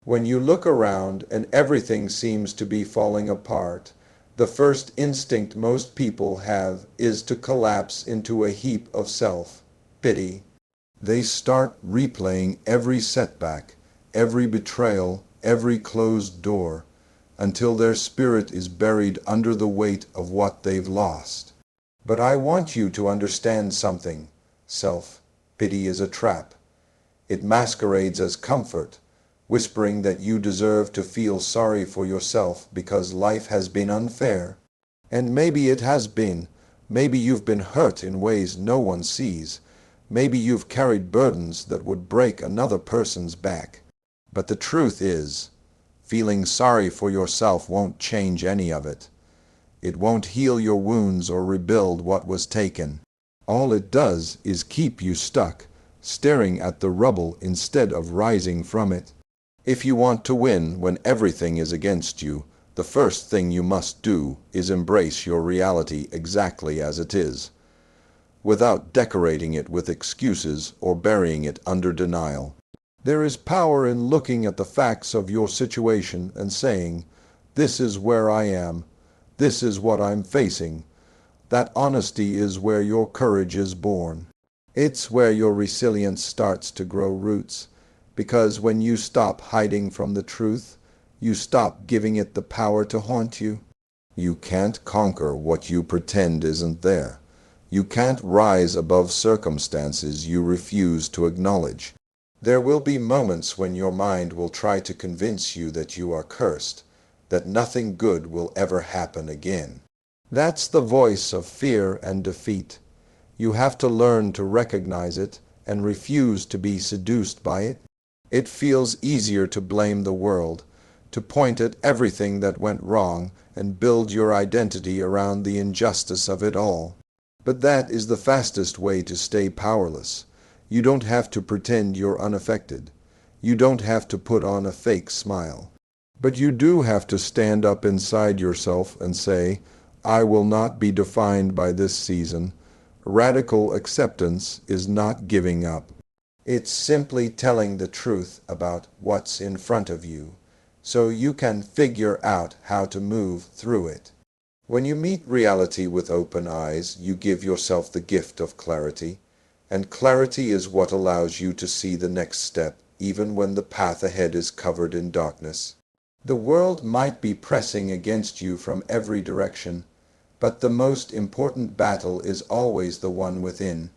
When you look around and everything seems to be falling apart, the first instinct most people have is to collapse into a heap of self-pity. They start replaying every setback, every betrayal, every closed door, until their spirit is buried under the weight of what they've lost. But I want you to understand something. Self-pity is a trap. It masquerades as comfort, whispering that you deserve to feel sorry for yourself because life has been unfair. And maybe it has been. Maybe you've been hurt in ways no one sees. Maybe you've carried burdens that would break another person's back. But the truth is, feeling sorry for yourself won't change any of it. It won't heal your wounds or rebuild what was taken. All it does is keep you stuck, staring at the rubble instead of rising from it. If you want to win when everything is against you, the first thing you must do is embrace your reality exactly as it is, without decorating it with excuses or burying it under denial. There is power in looking at the facts of your situation and saying, "This is where I am. This is what I'm facing." That honesty is where your courage is born. It's where your resilience starts to grow roots, because when you stop hiding from the truth, you stop giving it the power to haunt you. You can't conquer what you pretend isn't there. You can't rise above circumstances you refuse to acknowledge. There will be moments when your mind will try to convince you that you are cursed, that nothing good will ever happen again. That's the voice of fear and defeat. You have to learn to recognize it and refuse to be seduced by it. It feels easier to blame the world, to point at everything that went wrong and build your identity around the injustice of it all. But that is the fastest way to stay powerless. You don't have to pretend you're unaffected. You don't have to put on a fake smile. But you do have to stand up inside yourself and say, "I will not be defined by this season." Radical acceptance is not giving up. It's simply telling the truth about what's in front of you, so you can figure out how to move through it. When you meet reality with open eyes, you give yourself the gift of clarity, and clarity is what allows you to see the next step, even when the path ahead is covered in darkness. The world might be pressing against you from every direction, but the most important battle is always the one within.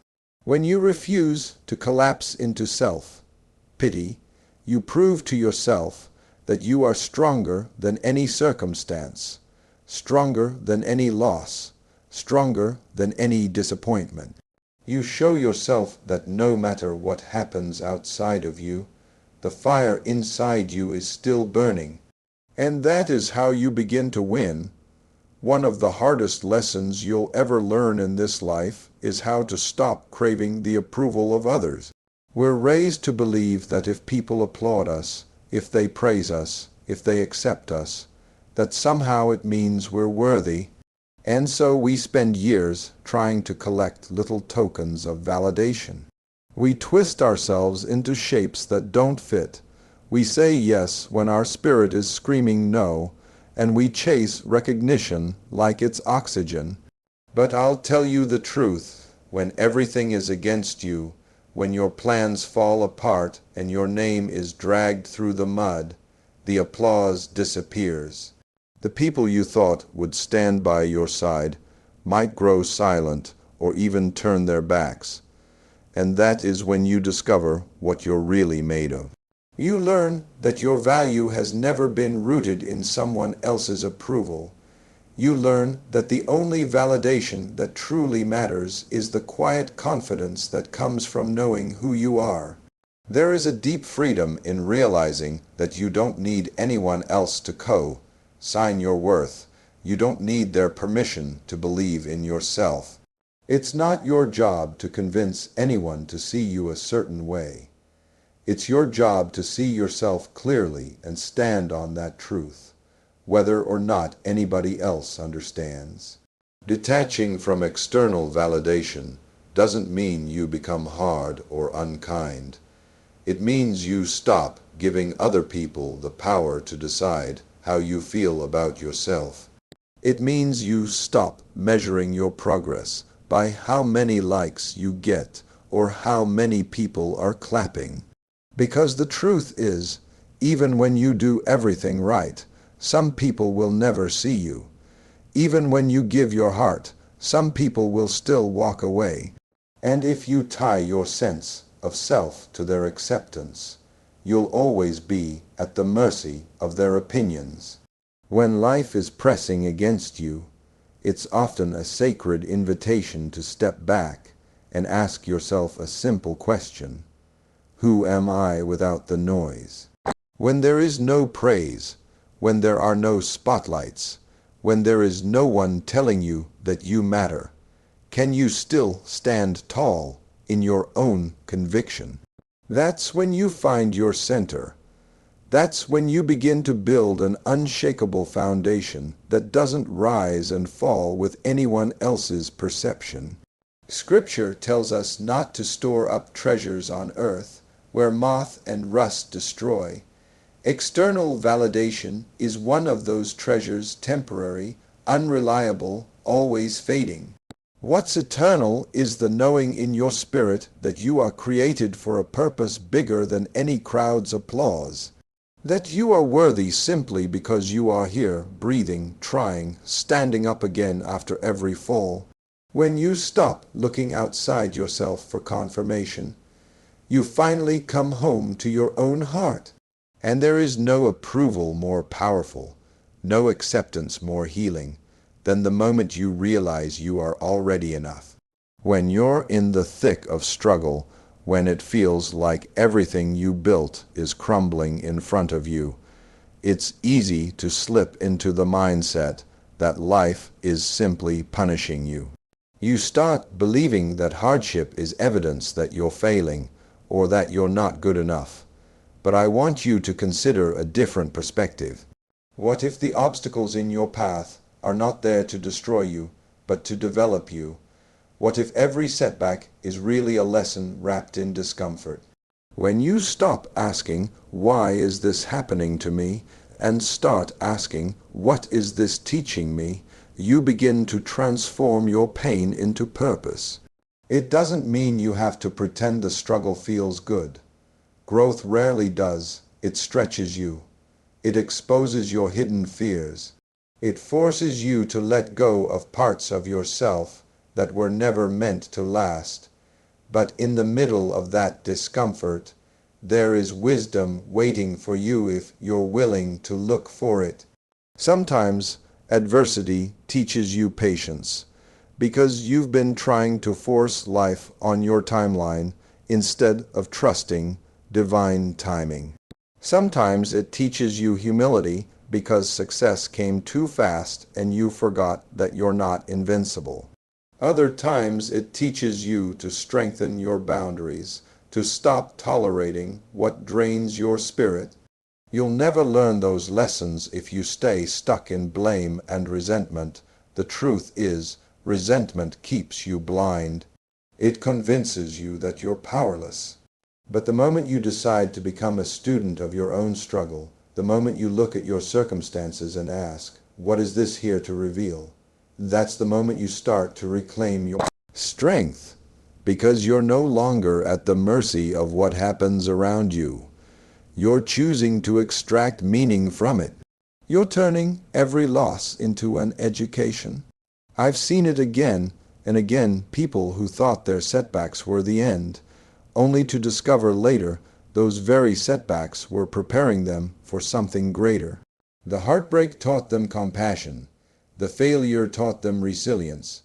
When you refuse to collapse into self-pity, you prove to yourself that you are stronger than any circumstance, stronger than any loss, stronger than any disappointment. You show yourself that no matter what happens outside of you, the fire inside you is still burning. And that is how you begin to win. One of the hardest lessons you'll ever learn in this life is how to stop craving the approval of others. We're raised to believe that if people applaud us, if they praise us, if they accept us, that somehow it means we're worthy. And so we spend years trying to collect little tokens of validation. We twist ourselves into shapes that don't fit. We say yes when our spirit is screaming no, and we chase recognition like it's oxygen. But I'll tell you the truth, when everything is against you, when your plans fall apart and your name is dragged through the mud, the applause disappears. The people you thought would stand by your side might grow silent or even turn their backs. And that is when you discover what you're really made of. You learn that your value has never been rooted in someone else's approval. You learn that the only validation that truly matters is the quiet confidence that comes from knowing who you are. There is a deep freedom in realizing that you don't need anyone else to sign your worth. You don't need their permission to believe in yourself. It's not your job to convince anyone to see you a certain way. It's your job to see yourself clearly and stand on that truth, whether or not anybody else understands. Detaching from external validation doesn't mean you become hard or unkind. It means you stop giving other people the power to decide how you feel about yourself. It means you stop measuring your progress by how many likes you get or how many people are clapping. Because the truth is, even when you do everything right, some people will never see you. Even when you give your heart, some people will still walk away. And if you tie your sense of self to their acceptance, you'll always be at the mercy of their opinions. When life is pressing against you, it's often a sacred invitation to step back and ask yourself a simple question. Who am I without the noise? When there is no praise, when there are no spotlights, when there is no one telling you that you matter, can you still stand tall in your own conviction? That's when you find your center. That's when you begin to build an unshakable foundation that doesn't rise and fall with anyone else's perception. Scripture tells us not to store up treasures on earth, where moth and rust destroy. External validation is one of those treasures, temporary, unreliable, always fading. What's eternal is the knowing in your spirit that you are created for a purpose bigger than any crowd's applause. That you are worthy simply because you are here, breathing, trying, standing up again after every fall. When you stop looking outside yourself for confirmation, you finally come home to your own heart. And there is no approval more powerful, no acceptance more healing, than the moment you realize you are already enough. When you're in the thick of struggle, when it feels like everything you built is crumbling in front of you, it's easy to slip into the mindset that life is simply punishing you. You start believing that hardship is evidence that you're failing or that you're not good enough. But I want you to consider a different perspective. What if the obstacles in your path are not there to destroy you, but to develop you? What if every setback is really a lesson wrapped in discomfort? When you stop asking, why is this happening to me, and start asking, what is this teaching me, you begin to transform your pain into purpose. It doesn't mean you have to pretend the struggle feels good. Growth rarely does. It stretches you. It exposes your hidden fears. It forces you to let go of parts of yourself that were never meant to last. But in the middle of that discomfort, there is wisdom waiting for you if you're willing to look for it. Sometimes adversity teaches you patience, because you've been trying to force life on your timeline instead of trusting divine timing. Sometimes it teaches you humility because success came too fast and you forgot that you're not invincible. Other times it teaches you to strengthen your boundaries, to stop tolerating what drains your spirit. You'll never learn those lessons if you stay stuck in blame and resentment. The truth is, resentment keeps you blind. It convinces you that you're powerless. But the moment you decide to become a student of your own struggle, the moment you look at your circumstances and ask, what is this here to reveal? That's the moment you start to reclaim your strength, because you're no longer at the mercy of what happens around you. You're choosing to extract meaning from it. You're turning every loss into an education. I've seen it again and again, people who thought their setbacks were the end, only to discover later those very setbacks were preparing them for something greater. The heartbreak taught them compassion. The failure taught them resilience.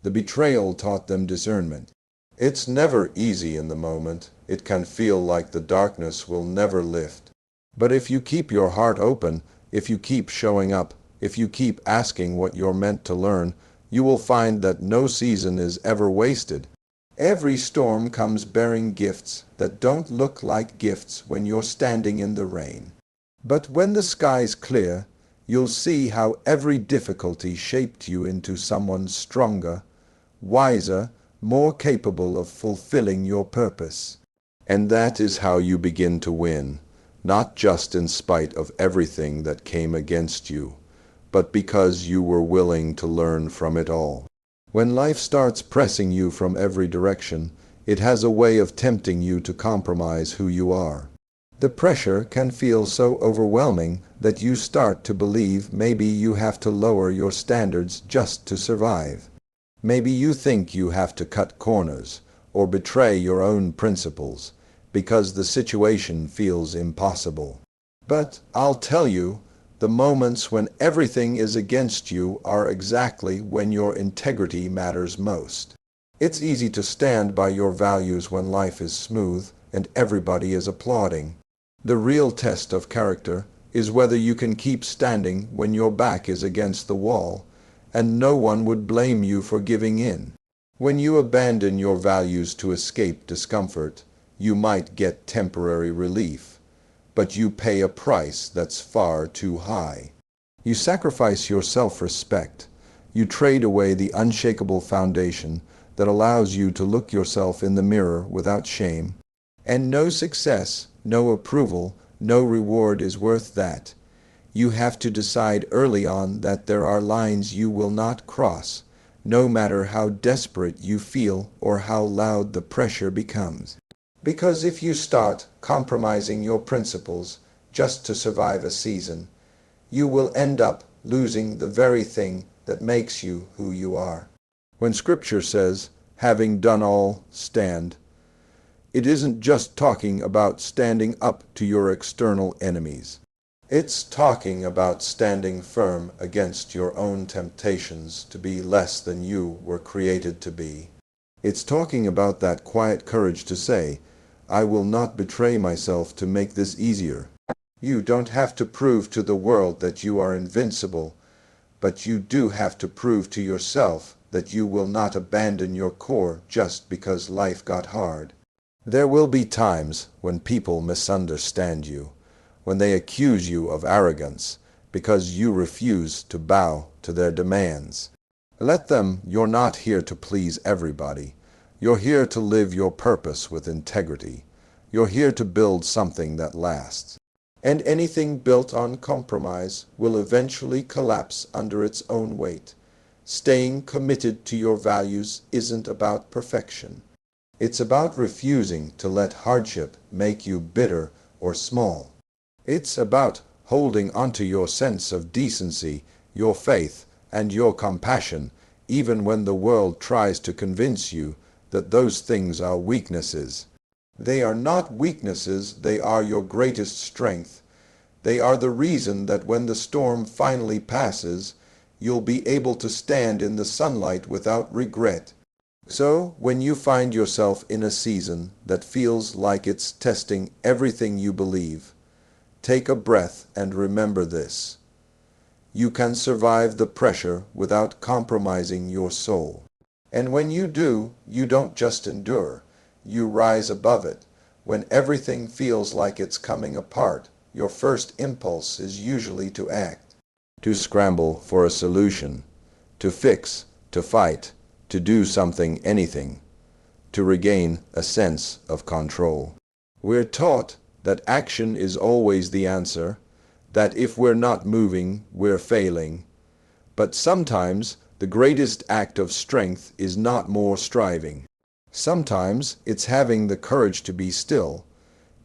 The betrayal taught them discernment. It's never easy in the moment. It can feel like the darkness will never lift. But if you keep your heart open, if you keep showing up, if you keep asking what you're meant to learn, you will find that no season is ever wasted. Every storm comes bearing gifts that don't look like gifts when you're standing in the rain. But when the sky's clear, you'll see how every difficulty shaped you into someone stronger, wiser, more capable of fulfilling your purpose. And that is how you begin to win. not just in spite of everything that came against you, but because you were willing to learn from it all. When life starts pressing you from every direction, it has a way of tempting you to compromise who you are. The pressure can feel so overwhelming that you start to believe maybe you have to lower your standards just to survive. Maybe you think you have to cut corners or betray your own principles because the situation feels impossible. But I'll tell you, the moments when everything is against you are exactly when your integrity matters most. It's easy to stand by your values when life is smooth and everybody is applauding. The real test of character is whether you can keep standing when your back is against the wall and no one would blame you for giving in. When you abandon your values to escape discomfort, you might get temporary relief, but you pay a price that's far too high. You sacrifice your self-respect. You trade away the unshakable foundation that allows you to look yourself in the mirror without shame. And no success, no approval, no reward is worth that. You have to decide early on that there are lines you will not cross, no matter how desperate you feel or how loud the pressure becomes. Because if you start compromising your principles just to survive a season, you will end up losing the very thing that makes you who you are. When Scripture says, "Having done all, stand," it isn't just talking about standing up to your external enemies. It's talking about standing firm against your own temptations to be less than you were created to be. It's talking about that quiet courage to say, "I will not betray myself to make this easier." You don't have to prove to the world that you are invincible, but you do have to prove to yourself that you will not abandon your core just because life got hard. There will be times when people misunderstand you, when they accuse you of arrogance because you refuse to bow to their demands. Let them. You're not here to please everybody. You're here to live your purpose with integrity. You're here to build something that lasts. And anything built on compromise will eventually collapse under its own weight. Staying committed to your values isn't about perfection. It's about refusing to let hardship make you bitter or small. It's about holding onto your sense of decency, your faith, and your compassion, even when the world tries to convince you that those things are weaknesses. They are not weaknesses, they are your greatest strength. They are the reason that when the storm finally passes, you'll be able to stand in the sunlight without regret. So, when you find yourself in a season that feels like it's testing everything you believe, take a breath and remember this. You can survive the pressure without compromising your soul. And when you do, you don't just endure, you rise above it. When everything feels like it's coming apart, your first impulse is usually to act, to scramble for a solution, to fix, to fight, to do something, anything, to regain a sense of control. We're taught that action is always the answer, that if we're not moving, we're failing. But sometimes the greatest act of strength is not more striving. Sometimes it's having the courage to be still,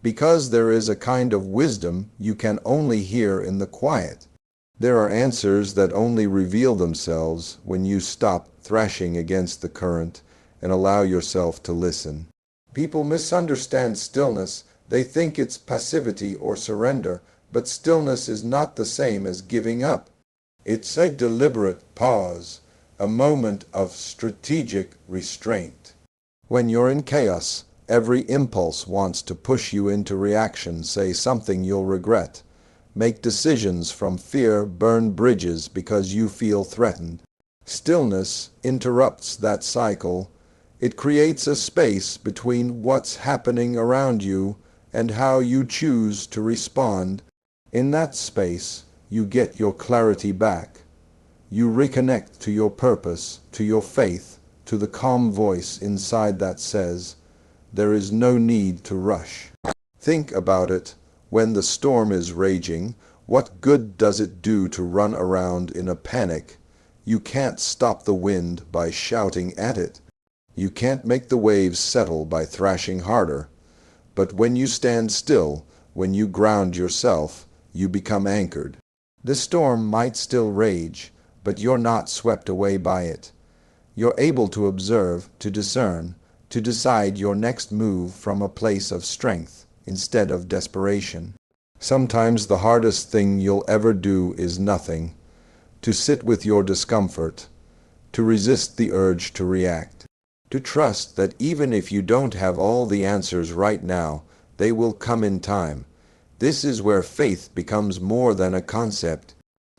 because there is a kind of wisdom you can only hear in the quiet. There are answers that only reveal themselves when you stop thrashing against the current and allow yourself to listen. People misunderstand stillness. They think it's passivity or surrender, but stillness is not the same as giving up. It's a deliberate pause, a moment of strategic restraint. When you're in chaos, every impulse wants to push you into reaction, say something you'll regret. Make decisions from fear, burn bridges because you feel threatened. Stillness interrupts that cycle. It creates a space between what's happening around you and how you choose to respond. In that space, you get your clarity back. You reconnect to your purpose, to your faith, to the calm voice inside that says, "There is no need to rush." Think about it. When the storm is raging, what good does it do to run around in a panic? You can't stop the wind by shouting at it. You can't make the waves settle by thrashing harder. But when you stand still, when you ground yourself, you become anchored. The storm might still rage, but you're not swept away by it. You're able to observe, to discern, to decide your next move from a place of strength instead of desperation. Sometimes the hardest thing you'll ever do is nothing, to sit with your discomfort, to resist the urge to react, to trust that even if you don't have all the answers right now, they will come in time. This is where faith becomes more than a concept.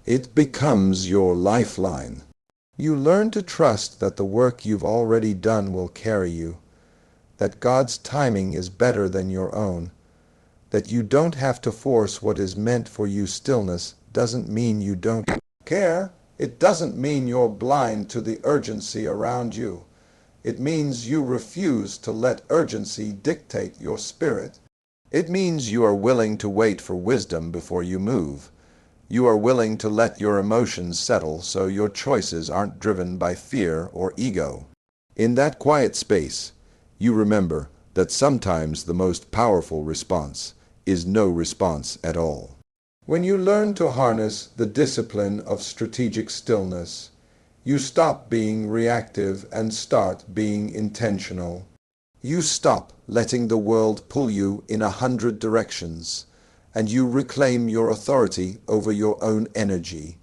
It becomes your lifeline. You learn to trust that the work you've already done will carry you, that God's timing is better than your own, that you don't have to force what is meant for you. Stillness doesn't mean you don't care. It doesn't mean you're blind to the urgency around you. It means you refuse to let urgency dictate your spirit. It means you are willing to wait for wisdom before you move. You are willing to let your emotions settle so your choices aren't driven by fear or ego. In that quiet space, you remember that sometimes the most powerful response is no response at all. When you learn to harness the discipline of strategic stillness, you stop being reactive and start being intentional. You stop letting the world pull you in 100 directions, and you reclaim your authority over your own energy.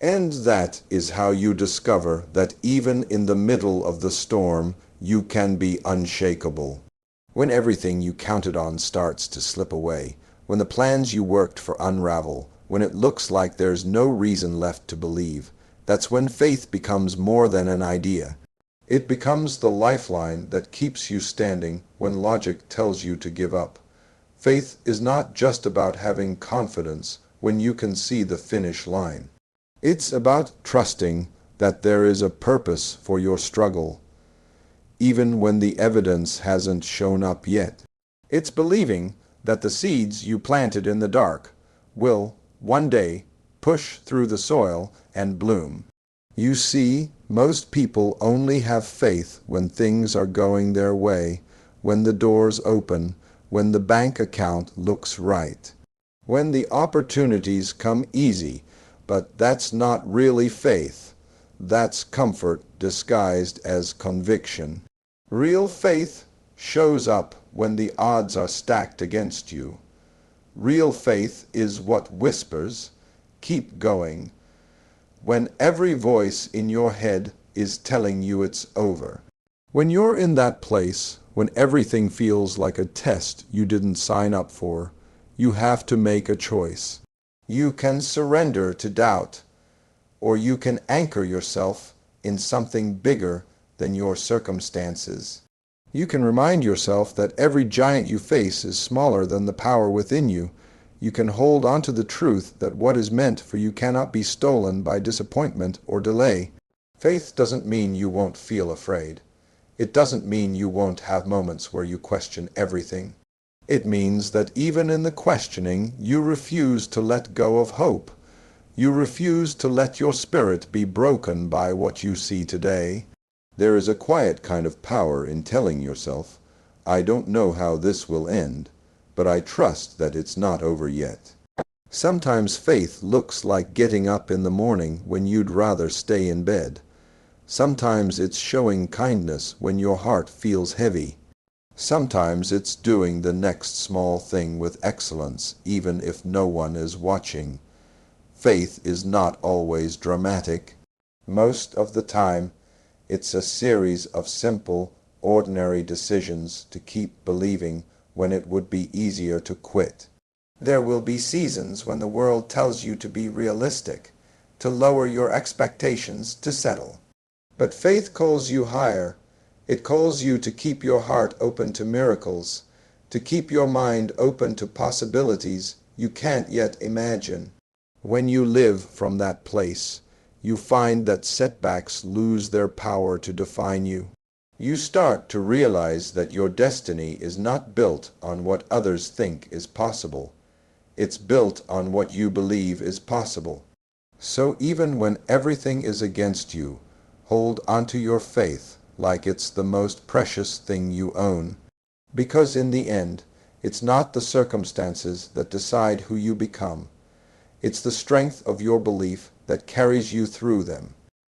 And that is how you discover that even in the middle of the storm, you can be unshakable. When everything you counted on starts to slip away, when the plans you worked for unravel, when it looks like there's no reason left to believe, that's when faith becomes more than an idea. It becomes the lifeline that keeps you standing when logic tells you to give up. Faith is not just about having confidence when you can see the finish line. It's about trusting that there is a purpose for your struggle, even when the evidence hasn't shown up yet. It's believing that the seeds you planted in the dark will, one day, push through the soil and bloom. You see, most people only have faith when things are going their way, when the doors open, when the bank account looks right, when the opportunities come easy. But that's not really faith. That's comfort disguised as conviction. Real faith shows up when the odds are stacked against you. Real faith is what whispers, "Keep going," when every voice in your head is telling you it's over. When you're in that place, when everything feels like a test you didn't sign up for, you have to make a choice. You can surrender to doubt, or you can anchor yourself in something bigger than your circumstances. You can remind yourself that every giant you face is smaller than the power within you. You can hold on to the truth that what is meant for you cannot be stolen by disappointment or delay. Faith doesn't mean you won't feel afraid. It doesn't mean you won't have moments where you question everything. It means that even in the questioning, you refuse to let go of hope. You refuse to let your spirit be broken by what you see today. There is a quiet kind of power in telling yourself, "I don't know how this will end, but I trust that it's not over yet." Sometimes faith looks like getting up in the morning when you'd rather stay in bed. Sometimes it's showing kindness when your heart feels heavy. Sometimes it's doing the next small thing with excellence, even if no one is watching. Faith is not always dramatic. Most of the time, it's a series of simple, ordinary decisions to keep believing when it would be easier to quit. There will be seasons when the world tells you to be realistic, to lower your expectations, to settle. But faith calls you higher. It calls you to keep your heart open to miracles, to keep your mind open to possibilities you can't yet imagine. When you live from that place, you find that setbacks lose their power to define you. You start to realize that your destiny is not built on what others think is possible. It's built on what you believe is possible. So even when everything is against you, hold onto your faith like it's the most precious thing you own. Because in the end, it's not the circumstances that decide who you become. It's the strength of your belief that carries you through them.